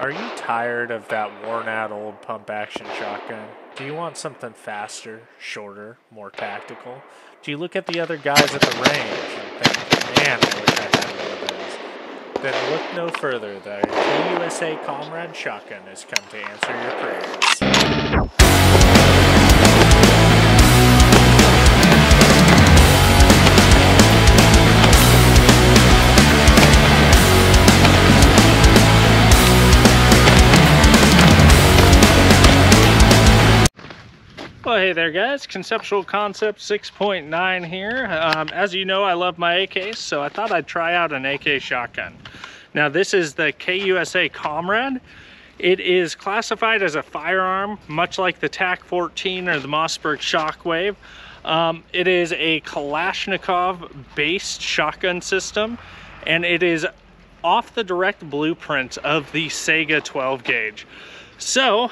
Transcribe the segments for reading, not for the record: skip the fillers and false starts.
Are you tired of that worn out old pump action shotgun? Do you want something faster, shorter, more tactical? Do you look at the other guys at the range and think, man, I wish I had one of those? Then look no further. The KUSA Komrad shotgun has come to answer your prayers. Well, hey there guys, Conceptual Concept 6.9 here. As you know, I love my AKs, so I thought I'd try out an AK shotgun. Now this is the KUSA Komrad. It is classified as a firearm, much like the TAC-14 or the Mossberg Shockwave. It is a Kalashnikov based shotgun system, and it is off the direct blueprint of the Sega 12 gauge. So,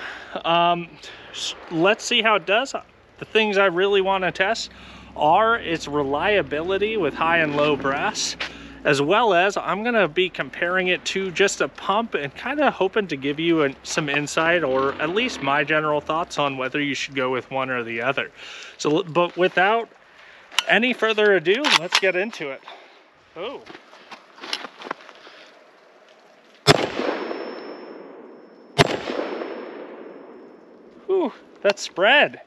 let's see how it does. The things I really want to test are its reliability with high and low brass, as well as I'm going to be comparing it to just a pump and kind of hoping to give you some insight, or at least my general thoughts on whether you should go with one or the other. So, but without any further ado, let's get into it. Oh. Whew, that spread.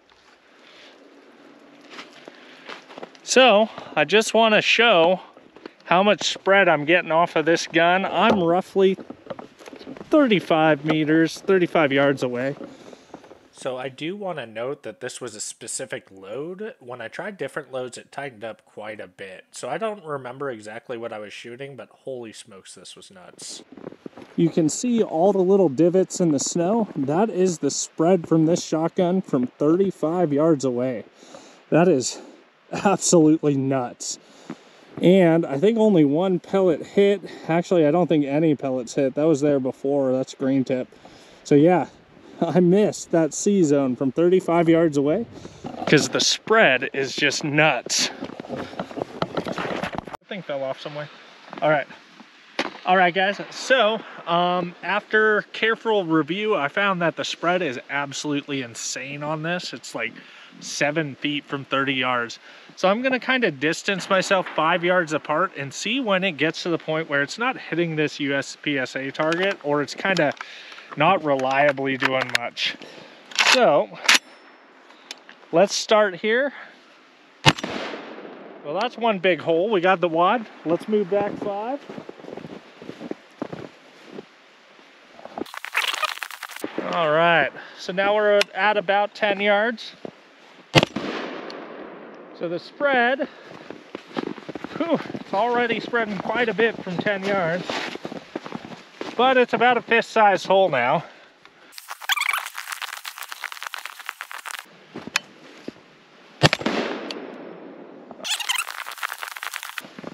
So I just want to show how much spread I'm getting off of this gun. I'm roughly 35 yards away. So I do want to note that this was a specific load. When I tried different loads, it tightened up quite a bit. So I don't remember exactly what I was shooting, but holy smokes, this was nuts. You can see all the little divots in the snow. That is the spread from this shotgun from 35 yards away. That is absolutely nuts. And I think only one pellet hit. Actually, I don't think any pellets hit. That was there before. That's green tip. So yeah, I missed that C zone from 35 yards away because the spread is just nuts. The thing fell off somewhere. All right, guys, so after careful review, I found that the spread is absolutely insane on this. It's like 7 feet from 30 yards. So I'm going to kind of distance myself 5 yards apart and see when it gets to the point where it's not hitting this USPSA target, or it's kind of not reliably doing much. So let's start here. Well, that's one big hole. We got the wad. Let's move back 5. All right, so now we're at about 10 yards. So the spread, it's already spreading quite a bit from 10 yards, but it's about a fist-sized hole now.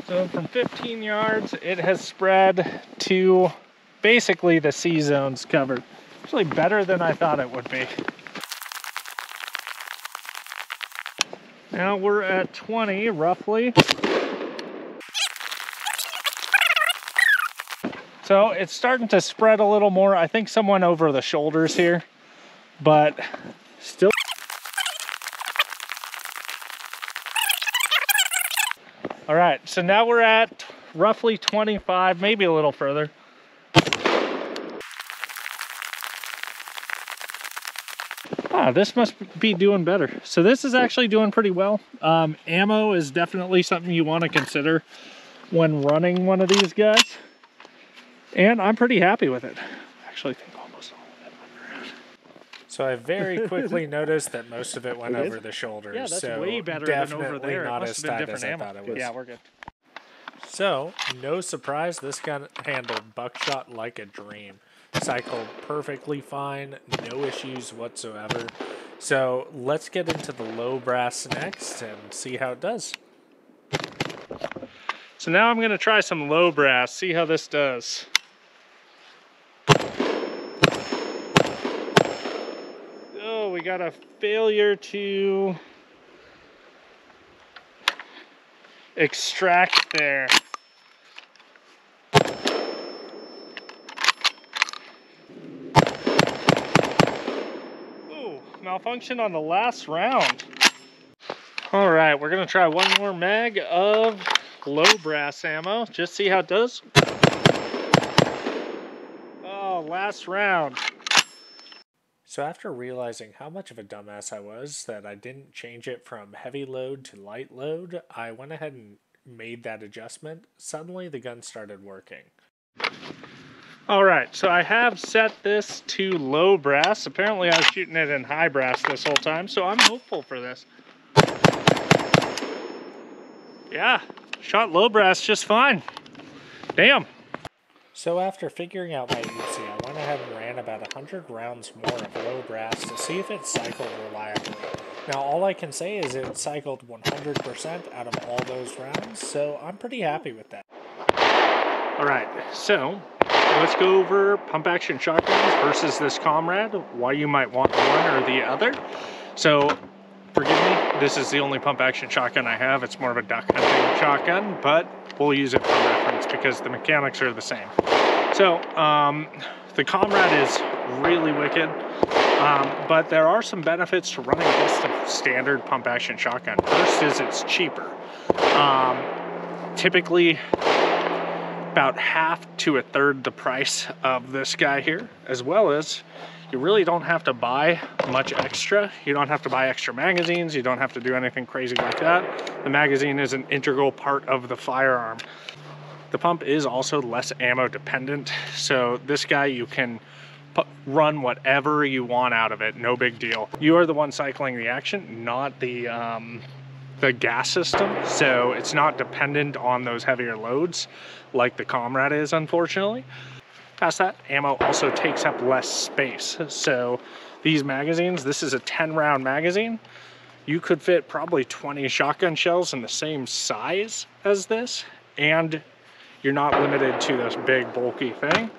So from 15 yards, it has spread to basically the C zone's covered. Actually better than I thought it would be. Now we're at 20 roughly. So it's starting to spread a little more. I think someone over the shoulders here, but still. All right, so now we're at roughly 25, maybe a little further. This must be doing better. So this is actually doing pretty well. Ammo is definitely something you want to consider when running one of these guys. And I'm pretty happy with it. I actually think almost all of it went around. So I very quickly noticed that most of it went over the shoulders. Yeah, that's so way better than over there. Not as tight as I thought it was. Yeah, we're good. So, no surprise, this gun handled buckshot like a dream. Cycled perfectly fine, no issues whatsoever. So let's get into the low brass next and see how it does. So now I'm going to try some low brass, see how this does. Oh, we got a failure to extract there. malfunction on the last round. All right, we're gonna try one more mag of low brass ammo. Just see how it does. Oh, last round. So after realizing how much of a dumbass I was that I didn't change it from heavy load to light load, I went ahead and made that adjustment. Suddenly the gun started working. Alright, so I have set this to low brass. Apparently I was shooting it in high brass this whole time, so I'm hopeful for this. Yeah, shot low brass just fine. Damn. So after figuring out my EC, I went ahead and ran about 100 rounds more of low brass to see if it cycled reliably. Now all I can say is it cycled 100% out of all those rounds, so I'm pretty happy with that. Alright, so let's go over pump action shotguns versus this Komrad, why you might want one or the other. So, forgive me, this is the only pump action shotgun I have. It's more of a duck hunting shotgun, but we'll use it for reference because the mechanics are the same. So, the Komrad is really wicked, but there are some benefits to running just a standard pump action shotgun. First is it's cheaper. Typically, about half to a third the price of this guy here, as well as you really don't have to buy much extra. You don't have to buy extra magazines. You don't have to do anything crazy like that. The magazine is an integral part of the firearm. The pump is also less ammo dependent. So this guy, you can run whatever you want out of it. No big deal. You are the one cycling the action, not the gas system. So it's not dependent on those heavier loads like the Komrad is, unfortunately. Past that, ammo also takes up less space. So these magazines, this is a 10 round magazine. You could fit probably 20 shotgun shells in the same size as this, and you're not limited to this big bulky thing.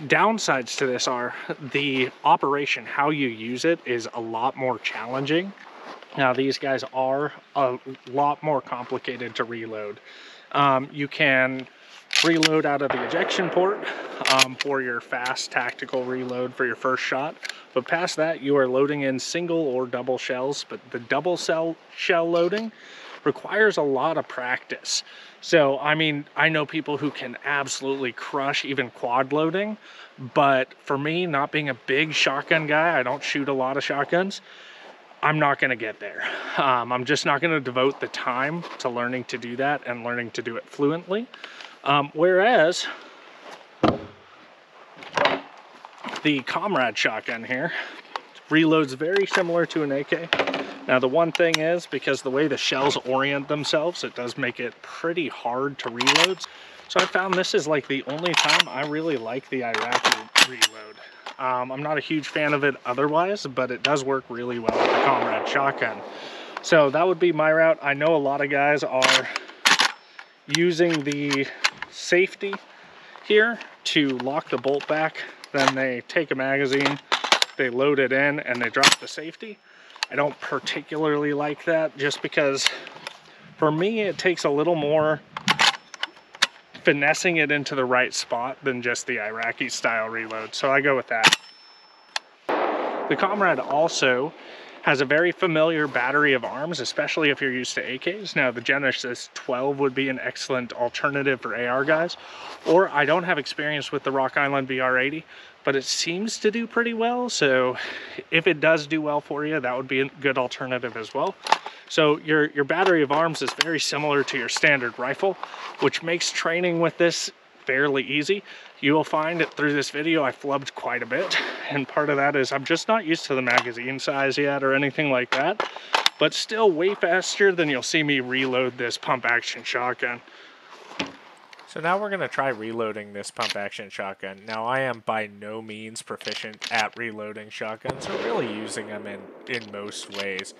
Downsides to this are the operation, how you use it is a lot more challenging. Now these guys are a lot more complicated to reload. You can reload out of the ejection port for your fast tactical reload for your first shot, but past that you are loading in single or double shells, but the double shell loading requires a lot of practice. So I mean, I know people who can absolutely crush even quad loading, but for me, not being a big shotgun guy, I don't shoot a lot of shotguns, I'm not going to get there. I'm just not going to devote the time to learning to do that and learning to do it fluently. Whereas the Komrad shotgun here reloads very similar to an AK. Now the one thing is, because the way the shells orient themselves, it does make it pretty hard to reload. So I found this is like the only time I really like the Iraqi reload. I'm not a huge fan of it otherwise, but it does work really well with the Komrad shotgun. So that would be my route. I know a lot of guys are using the safety here to lock the bolt back. Then they take a magazine, they load it in, and they drop the safety. I don't particularly like that, just because for me it takes a little more finessing it into the right spot than just the Iraqi style reload, so I go with that. The Komrad also has a very familiar battery of arms, especially if you're used to AKs. Now the Genesis 12 would be an excellent alternative for AR guys, or I don't have experience with the Rock Island VR80, but it seems to do pretty well, so if it does do well for you, that would be a good alternative as well. So your battery of arms is very similar to your standard rifle, which makes training with this fairly easy. You will find that through this video I flubbed quite a bit, and part of that is I'm just not used to the magazine size yet or anything like that, but still way faster than you'll see me reload this pump action shotgun. So now we're going to try reloading this pump action shotgun. Now I am by no means proficient at reloading shotguns, or really using them in most ways.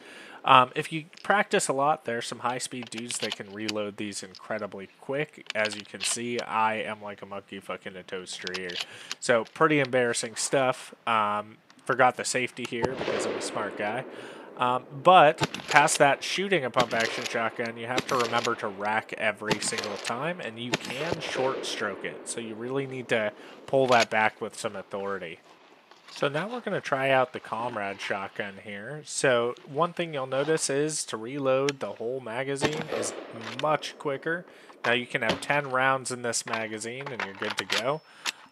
If you practice a lot, there's some high-speed dudes that can reload these incredibly quick. As you can see, I am like a monkey fucking a toaster here. So pretty embarrassing stuff. Forgot the safety here because I'm a smart guy. But past that, shooting a pump action shotgun, you have to remember to rack every single time, and you can short stroke it. So you really need to pull that back with some authority. So now we're going to try out the Komrad shotgun here. So one thing you'll notice is to reload the whole magazine is much quicker. Now you can have 10 rounds in this magazine and you're good to go.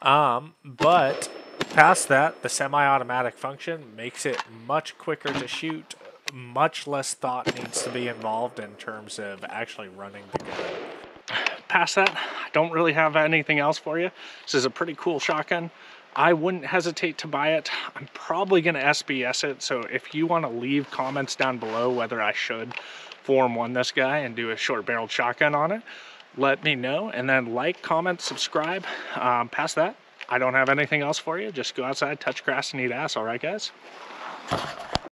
But past that, the semi-automatic function makes it much quicker to shoot. Much less thought needs to be involved in terms of actually running the gun. Past that, I don't really have anything else for you. This is a pretty cool shotgun. I wouldn't hesitate to buy it. I'm probably going to SBS it, so if you want to leave comments down below whether I should Form 1 this guy and do a short-barreled shotgun on it, let me know, and then like, comment, subscribe. Past that, I don't have anything else for you. Just go outside, touch grass, and eat ass, all right, guys?